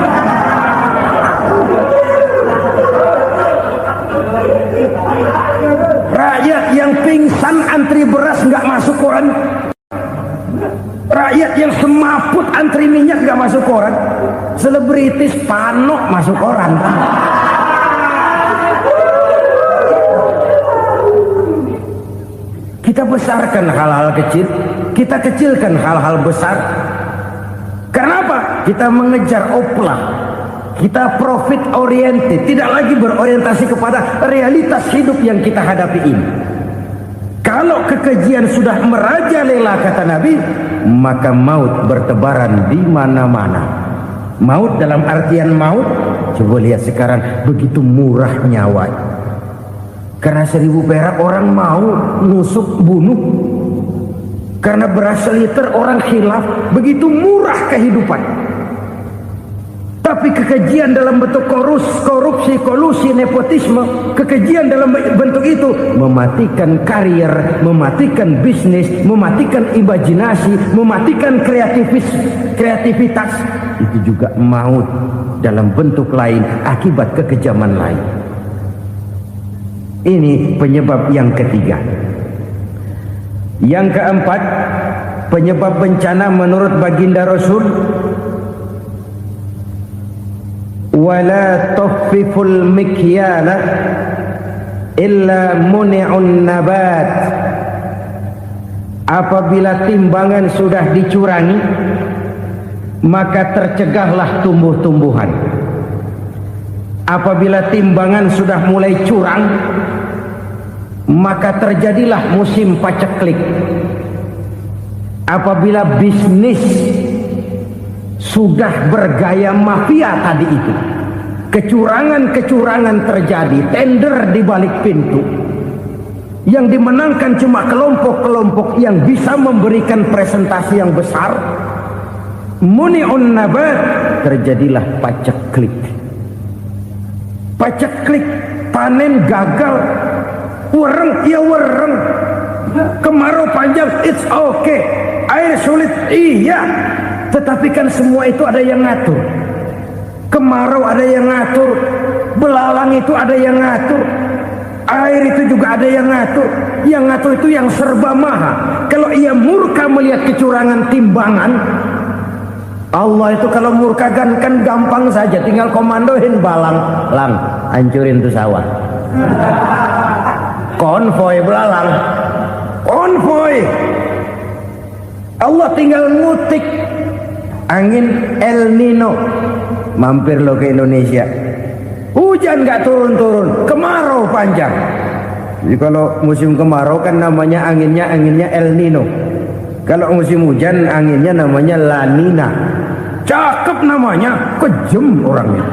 Rakyat yang pingsan antri beras nggak masuk koran. Rakyat yang semaput antri minyak nggak masuk koran. Selebritis panok masuk koran. Kita besarkan hal-hal kecil, kita kecilkan hal-hal besar. Karena apa? Kita mengejar oplah, kita profit oriented, tidak lagi berorientasi kepada realitas hidup yang kita hadapi ini. Kalau kekejian sudah merajalela, kata Nabi, maka maut bertebaran di mana-mana. Maut dalam artian maut, coba lihat sekarang begitu murah nyawa. Karena 1000 perak orang mau nusuk bunuh. Karena beras seliter orang khilaf, begitu murah kehidupan. Tapi kekejian dalam bentuk korupsi, kolusi, nepotisme, kekejian dalam bentuk itu mematikan karier, mematikan bisnis, mematikan imajinasi, mematikan kreativitas. Itu juga maut dalam bentuk lain akibat kekejaman lain. Ini penyebab yang ketiga. Yang keempat, penyebab bencana menurut baginda Rasul, wala tukhfiful mikyala illa muni'un nabat. Apabila timbangan sudah dicurangi, maka tercegahlah tumbuh-tumbuhan. Apabila timbangan sudah mulai curang, maka terjadilah musim paceklik. Apabila bisnis sudah bergaya mafia tadi itu, kecurangan-kecurangan terjadi, tender di balik pintu, yang dimenangkan cuma kelompok-kelompok yang bisa memberikan presentasi yang besar, muni'un nabat, terjadilah paceklik. Paceklik, panen gagal, wereng ya wereng, kemarau panjang it's okay, air sulit iya, tetapi kan semua itu ada yang ngatur. Kemarau ada yang ngatur, belalang itu ada yang ngatur, air itu juga ada yang ngatur. Yang ngatur itu yang serba maha. Kalau ia murka melihat kecurangan timbangan, Allah itu kalau murka kan gampang saja, tinggal komandoin balang, lang, hancurin tuh sawah. Konvoy belalang, konvoy. Allah tinggal ngutik angin El Nino. Mampir lo ke Indonesia, hujan nggak turun-turun, kemarau panjang. Jadi kalau musim kemarau kan namanya anginnya El Nino. Kalau musim hujan anginnya namanya La Nina. Cakep namanya, kejem orangnya.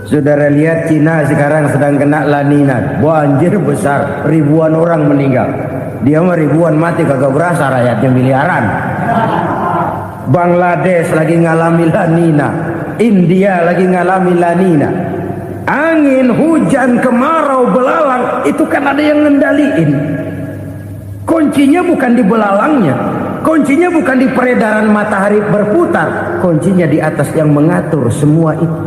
Saudara lihat Cina sekarang sedang kena La Nina, banjir besar, ribuan orang meninggal. Dia mah ribuan mati kagak berasa, rakyatnya miliaran. Bangladesh lagi ngalami La Nina, India lagi ngalami La Nina. Angin, hujan, kemarau, belalang itu kan ada yang ngendaliin. Kuncinya bukan di belalangnya, kuncinya bukan di peredaran matahari berputar, kuncinya di atas yang mengatur semua itu.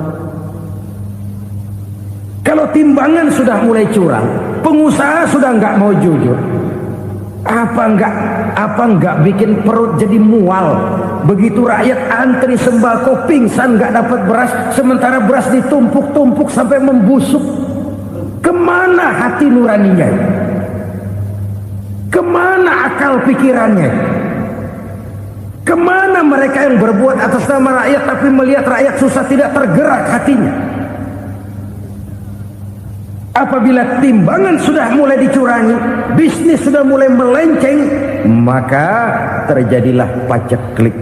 Kalau timbangan sudah mulai curang, pengusaha sudah nggak mau jujur, apa enggak bikin perut jadi mual. Begitu rakyat antri sembako pingsan nggak dapat beras, sementara beras ditumpuk-tumpuk sampai membusuk. Kemana hati nuraninya? Kemana akal pikirannya? Kemana mereka yang berbuat atas nama rakyat tapi melihat rakyat susah tidak tergerak hatinya? Apabila timbangan sudah mulai dicurangi, bisnis sudah mulai melenceng, maka terjadilah paceklik.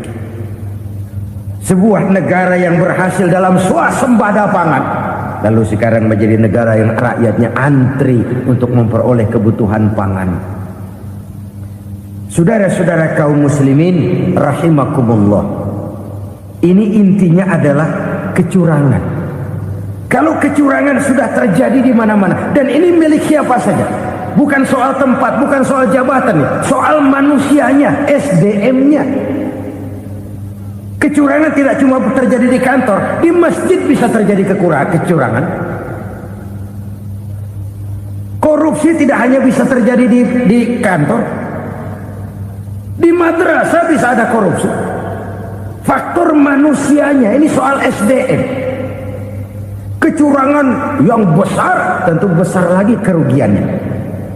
Sebuah negara yang berhasil dalam swasembada pangan, lalu sekarang menjadi negara yang rakyatnya antri untuk memperoleh kebutuhan pangan. Saudara-saudara kaum muslimin rahimakumullah, ini intinya adalah kecurangan. Kalau kecurangan sudah terjadi di mana-mana, dan ini milik siapa saja, bukan soal tempat, bukan soal jabatan, soal manusianya, SDM-nya. Kecurangan tidak cuma terjadi di kantor, di masjid bisa terjadi kecurangan. Korupsi tidak hanya bisa terjadi di kantor, di madrasah bisa ada korupsi. Faktor manusianya, ini soal SDM. Kecurangan yang besar tentu besar lagi kerugiannya.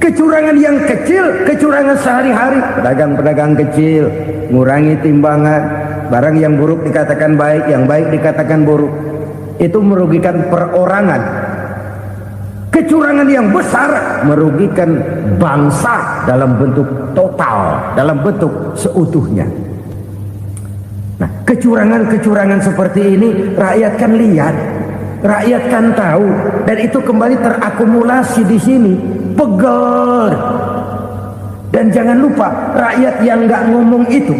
Kecurangan yang kecil, kecurangan sehari-hari, pedagang-pedagang kecil ngurangi timbangan, barang yang buruk dikatakan baik, yang baik dikatakan buruk, itu merugikan perorangan. Kecurangan yang besar merugikan bangsa dalam bentuk total, dalam bentuk seutuhnya. Nah, kecurangan-kecurangan seperti ini rakyat kan lihat, rakyat kan tahu, dan itu kembali terakumulasi di sini, pegel. Dan jangan lupa, rakyat yang nggak ngomong itu,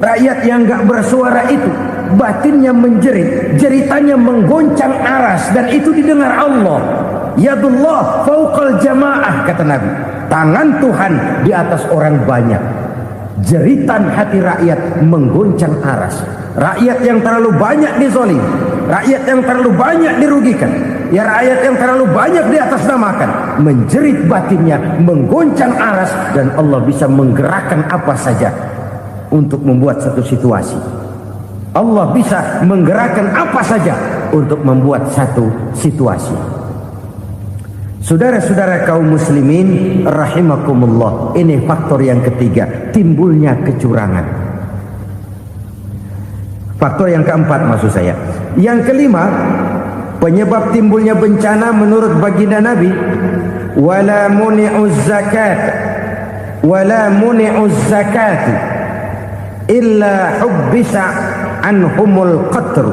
rakyat yang nggak bersuara itu, batinnya menjerit, jeritannya menggoncang aras, dan itu didengar Allah. Yadullah fauqal jamaah, kata Nabi, tangan Tuhan di atas orang banyak. Jeritan hati rakyat menggoncang aras. Rakyat yang terlalu banyak dizolim, rakyat yang terlalu banyak dirugikan, ya rakyat yang terlalu banyak di atas namakan, menjerit batinnya, menggoncang aras, dan Allah bisa menggerakkan apa saja untuk membuat satu situasi. Allah bisa menggerakkan apa saja untuk membuat satu situasi. Saudara-saudara kaum muslimin rahimakumullah, ini faktor yang ketiga, timbulnya kecurangan. Faktor yang keempat maksud saya. Yang kelima, penyebab timbulnya bencana menurut baginda Nabi, wala muni'uz zakat wala muni'uz zakat illa hubbisa anhumul qatr.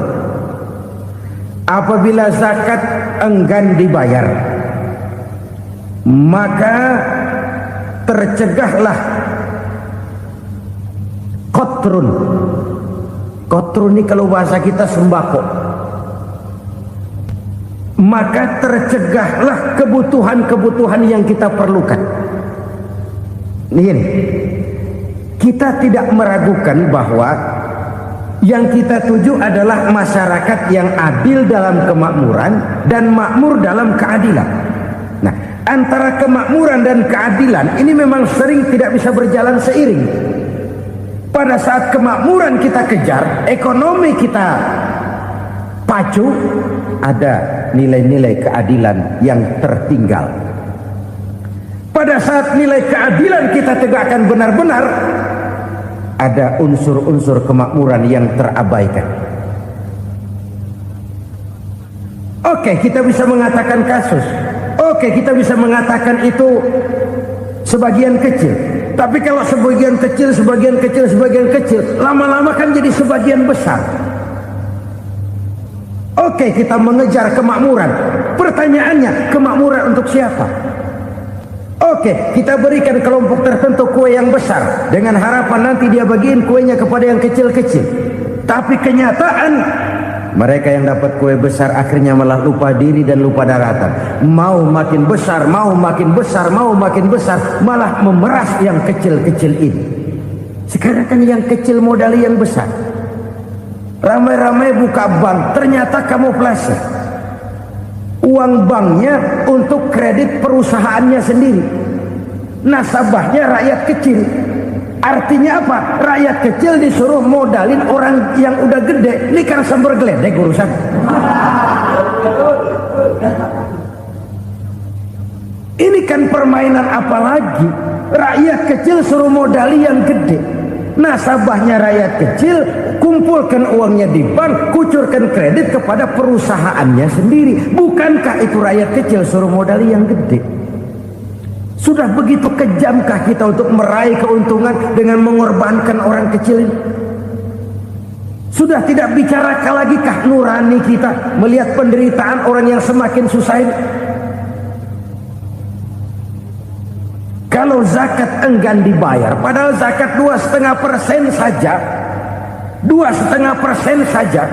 Apabila zakat enggan dibayar, maka tercegahlah qatrun. Qatrun ini kalau bahasa kita sembako. Maka tercegahlah kebutuhan-kebutuhan yang kita perlukan. Ini, kita tidak meragukan bahwa yang kita tuju adalah masyarakat yang adil dalam kemakmuran dan makmur dalam keadilan. Nah, antara kemakmuran dan keadilan ini memang sering tidak bisa berjalan seiring. Pada saat kemakmuran kita kejar, ekonomi kita pacu, ada nilai-nilai keadilan yang tertinggal. pada saat nilai keadilan kita tegakkan benar-benar, ada unsur-unsur kemakmuran yang terabaikan. Oke, kita bisa mengatakan kasus. Oke, kita bisa mengatakan itu sebagian kecil. Tapi kalau sebagian kecil, lama-lama kan jadi sebagian besar. Oke, kita mengejar kemakmuran. Pertanyaannya, kemakmuran untuk siapa? Oke, kita berikan kelompok tertentu kue yang besar dengan harapan nanti dia bagiin kuenya kepada yang kecil-kecil. Tapi kenyataan, mereka yang dapat kue besar akhirnya malah lupa diri dan lupa daratan. Mau makin besar, malah memeras yang kecil-kecil ini. Sekarang kan yang kecil modali yang besar. Ramai-ramai buka bank, ternyata kamuflase. Uang banknya untuk kredit perusahaannya sendiri. Nasabahnya rakyat kecil. Artinya apa? Rakyat kecil disuruh modalin orang yang udah gede. Ini kan sambar geledek urusan. Ini kan permainan apa lagi? Rakyat kecil suruh modali yang gede. Nasabahnya rakyat kecil, kumpulkan uangnya di bank, kucurkan kredit kepada perusahaannya sendiri. Bukankah itu rakyat kecil suruh modali yang gede? Sudah begitu kejamkah kita untuk meraih keuntungan dengan mengorbankan orang kecil ini? Sudah tidak bicara lagi kah nurani kita melihat penderitaan orang yang semakin susah ini? Kalau zakat enggan dibayar, padahal zakat 2,5% saja, 2,5% saja.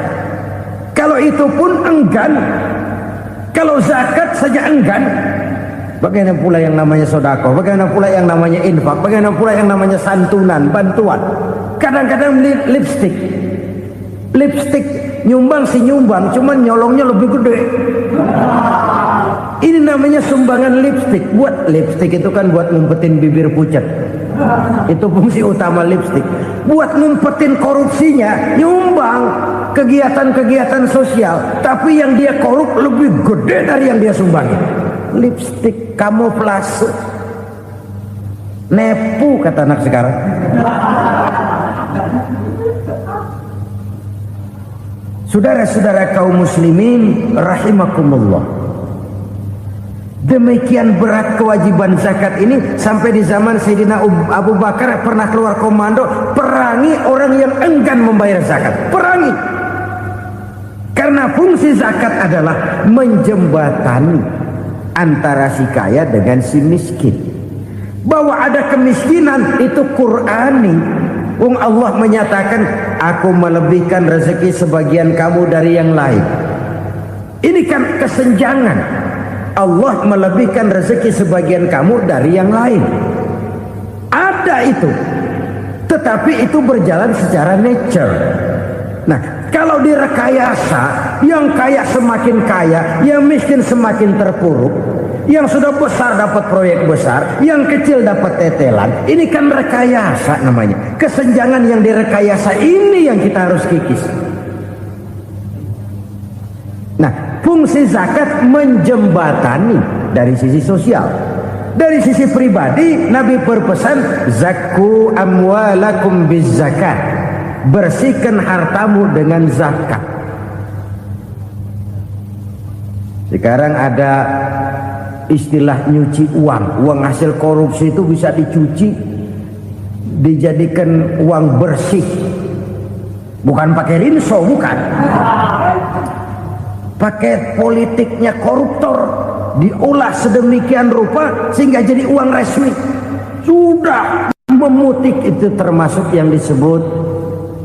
Kalau itu pun enggan, kalau zakat saja enggan, bagaimana pula yang namanya sedekah, bagaimana pula yang namanya infak, bagaimana pula yang namanya santunan, bantuan. Kadang-kadang lipstick nyumbang si nyumbang, cuman nyolongnya lebih gede. Ini namanya sumbangan lipstick. Buat lipstick itu kan buat ngumpetin bibir pucat. Itu fungsi utama lipstick. Buat ngumpetin korupsinya, nyumbang kegiatan-kegiatan sosial. Tapi yang dia korup lebih gede dari yang dia sumbangi. Lipstick kamuflase. Nepu kata anak sekarang. Saudara-saudara kaum muslimin rahimakumullah. Demikian berat kewajiban zakat ini sampai di zaman Sayyidina Abu Bakar pernah keluar komando perangi orang yang enggan membayar zakat. Perangi. Karena fungsi zakat adalah menjembatani antara si kaya dengan si miskin. Bahwa ada kemiskinan itu Qur'ani. Allah menyatakan, aku melebihkan rezeki sebagian kamu dari yang lain. Ini kan kesenjangan. Allah melebihkan rezeki sebagian kamu dari yang lain. Ada itu. Tetapi itu berjalan secara nature. Nah, kalau direkayasa, yang kaya semakin kaya, yang miskin semakin terpuruk, yang sudah besar dapat proyek besar, yang kecil dapat tetelan. Ini kan rekayasa namanya. Kesenjangan yang direkayasa ini yang kita harus kikis. Nah, fungsi zakat menjembatani dari sisi sosial. Dari sisi pribadi, Nabi berpesan, zakku amwalakum biz zakat. Bersihkan hartamu dengan zakat. Sekarang ada istilah nyuci uang. Uang hasil korupsi itu bisa dicuci, dijadikan uang bersih. Bukan pakai rinso, bukan. Pakai politiknya koruptor, diolah sedemikian rupa sehingga jadi uang resmi. Sudah memutik, itu termasuk yang disebut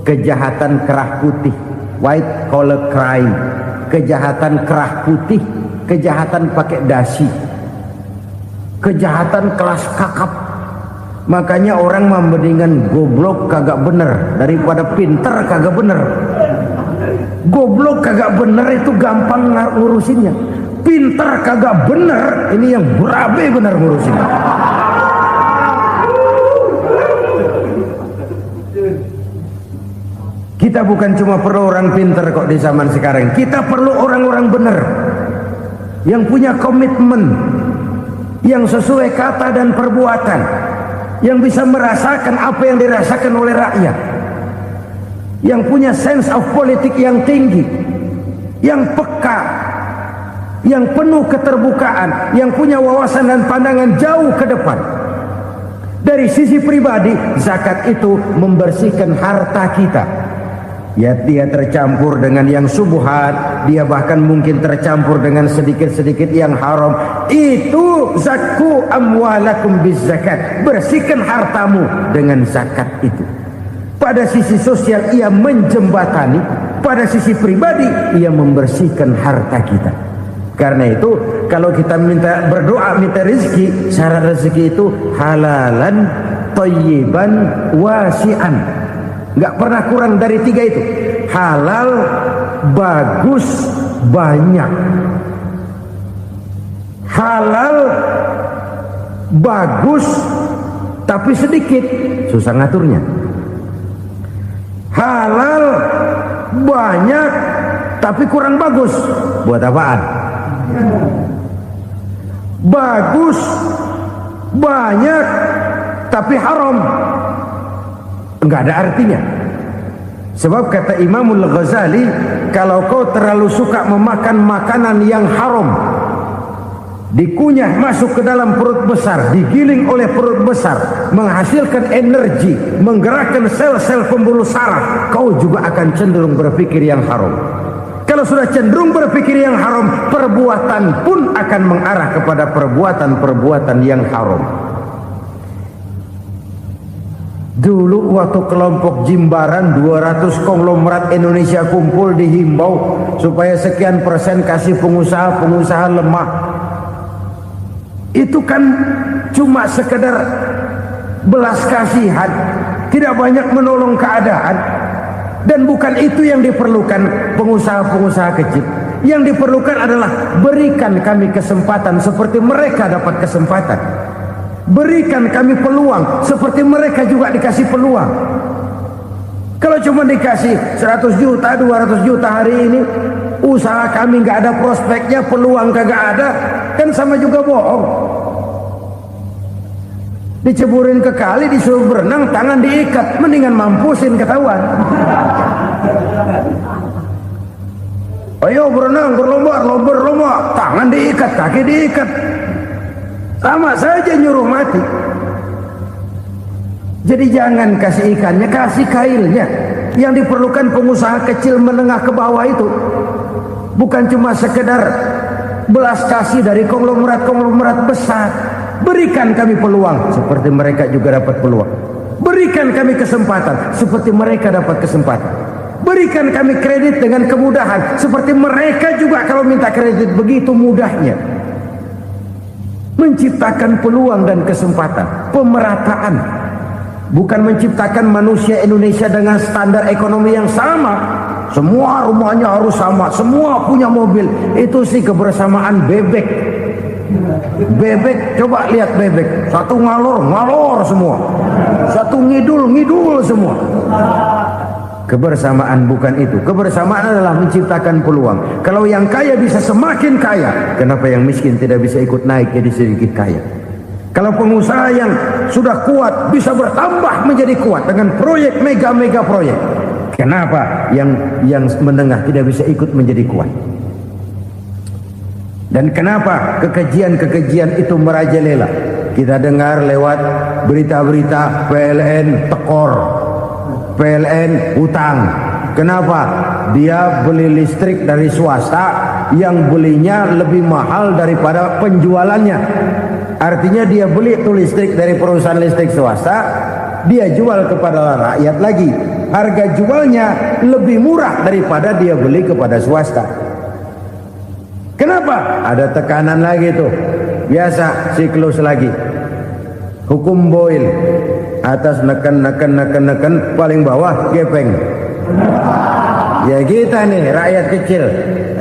kejahatan kerah putih, white collar crime. Kejahatan kerah putih, kejahatan pakai dasi, kejahatan kelas kakap. Makanya orang mendingan goblok kagak bener daripada pinter kagak bener. Goblok kagak bener itu gampang ngurusinnya. Pinter kagak bener, ini yang berabe bener ngurusinnya. Kita bukan cuma perlu orang pinter kok di zaman sekarang. Kita perlu orang-orang bener yang punya komitmen, yang sesuai kata dan perbuatan, yang bisa merasakan apa yang dirasakan oleh rakyat, yang punya sense of politik yang tinggi, yang peka, yang penuh keterbukaan, yang punya wawasan dan pandangan jauh ke depan. Dari sisi pribadi, zakat itu membersihkan harta kita. Ya, dia tercampur dengan yang subuhat, dia bahkan mungkin tercampur dengan sedikit-sedikit yang haram. Itu zakku amwalakum bizzakat. Bersihkan hartamu dengan zakat itu. Pada sisi sosial ia menjembatani, pada sisi pribadi ia membersihkan harta kita. Karena itu kalau kita minta berdoa minta rezeki, syarat rezeki itu halalan thayyiban wasi'an. Nggak pernah kurang dari 3 itu. Halal, bagus, banyak. Halal, bagus, tapi sedikit, susah ngaturnya. Halal, banyak, tapi kurang bagus. Buat apaan? Bagus, banyak, tapi haram. Enggak ada artinya. Sebab kata Imamul Ghazali, kalau kau terlalu suka memakan makanan yang haram, dikunyah masuk ke dalam perut besar, digiling oleh perut besar, menghasilkan energi, menggerakkan sel-sel pembuluh saraf, kau juga akan cenderung berpikir yang haram. Kalau sudah cenderung berpikir yang haram, perbuatan pun akan mengarah kepada perbuatan-perbuatan yang haram. Dulu waktu kelompok Jimbaran 200 konglomerat Indonesia kumpul, dihimbau supaya sekian persen kasih pengusaha-pengusaha lemah. Itu kan cuma sekedar belas kasihan, tidak banyak menolong keadaan. Dan bukan itu yang diperlukan pengusaha-pengusaha kecil. Yang diperlukan adalah berikan kami kesempatan seperti mereka dapat kesempatan. Berikan kami peluang seperti mereka juga dikasih peluang. Kalau cuma dikasih 100 juta, 200 juta hari ini, usaha kami nggak ada prospeknya, peluang kagak ada, kan sama juga bohong. Diceburin ke kali, disuruh berenang, tangan diikat, mendingan mampusin ketahuan. Ayo berenang, berlomba, tangan diikat, kaki diikat, sama saja nyuruh mati. Jadi jangan kasih ikannya, kasih kailnya. Yang diperlukan pengusaha kecil menengah ke bawah itu bukan cuma sekedar belas kasih dari konglomerat-konglomerat besar. Berikan kami peluang seperti mereka juga dapat peluang. Berikan kami kesempatan seperti mereka dapat kesempatan. Berikan kami kredit dengan kemudahan seperti mereka juga kalau minta kredit begitu mudahnya. Menciptakan peluang dan kesempatan, pemerataan. Bukan menciptakan manusia Indonesia dengan standar ekonomi yang sama. Semua rumahnya harus sama, semua punya mobil. Itu sih kebersamaan bebek. Bebek, coba lihat bebek. Satu ngalor semua. Satu ngidul semua. Kebersamaan bukan itu. Kebersamaan adalah menciptakan peluang. Kalau yang kaya bisa semakin kaya, kenapa yang miskin tidak bisa ikut naik jadi sedikit kaya? Kalau pengusaha yang sudah kuat bisa bertambah menjadi kuat dengan proyek mega proyek, kenapa yang menengah tidak bisa ikut menjadi kuat? Dan kenapa kekejian itu merajalela? Kita dengar lewat berita-berita PLN tekor, PLN utang. Kenapa? Dia beli listrik dari swasta yang belinya lebih mahal daripada penjualannya. Artinya dia beli itu listrik dari perusahaan listrik swasta, dia jual kepada rakyat lagi. Harga jualnya lebih murah daripada dia beli kepada swasta. Kenapa? Ada tekanan lagi tuh. Biasa siklus lagi. Hukum Boyle. Atas neken, paling bawah gepeng. Ya kita nih rakyat kecil,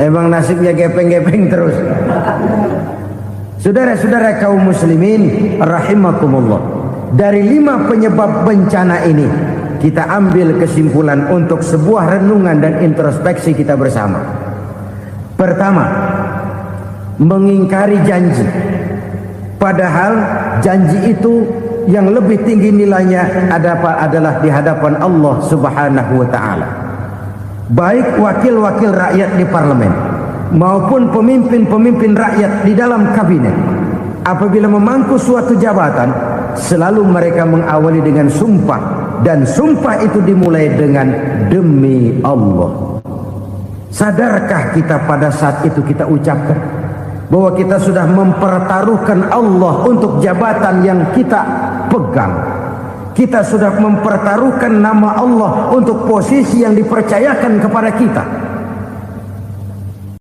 emang nasibnya gepeng terus. Saudara-saudara kaum muslimin rahimakumullah, dari 5 penyebab bencana ini kita ambil kesimpulan untuk sebuah renungan dan introspeksi kita bersama. Pertama, mengingkari janji. Padahal janji itu yang lebih tinggi nilainya adalah di hadapan Allah Subhanahu wa taala. Baik wakil-wakil rakyat di parlemen maupun pemimpin-pemimpin rakyat di dalam kabinet, apabila memangku suatu jabatan, selalu mereka mengawali dengan sumpah, dan sumpah itu dimulai dengan demi Allah. Sadarkah kita pada saat itu kita ucapkan bahwa kita sudah mempertaruhkan Allah untuk jabatan yang kita pegang? Kita sudah mempertaruhkan nama Allah untuk posisi yang dipercayakan kepada kita.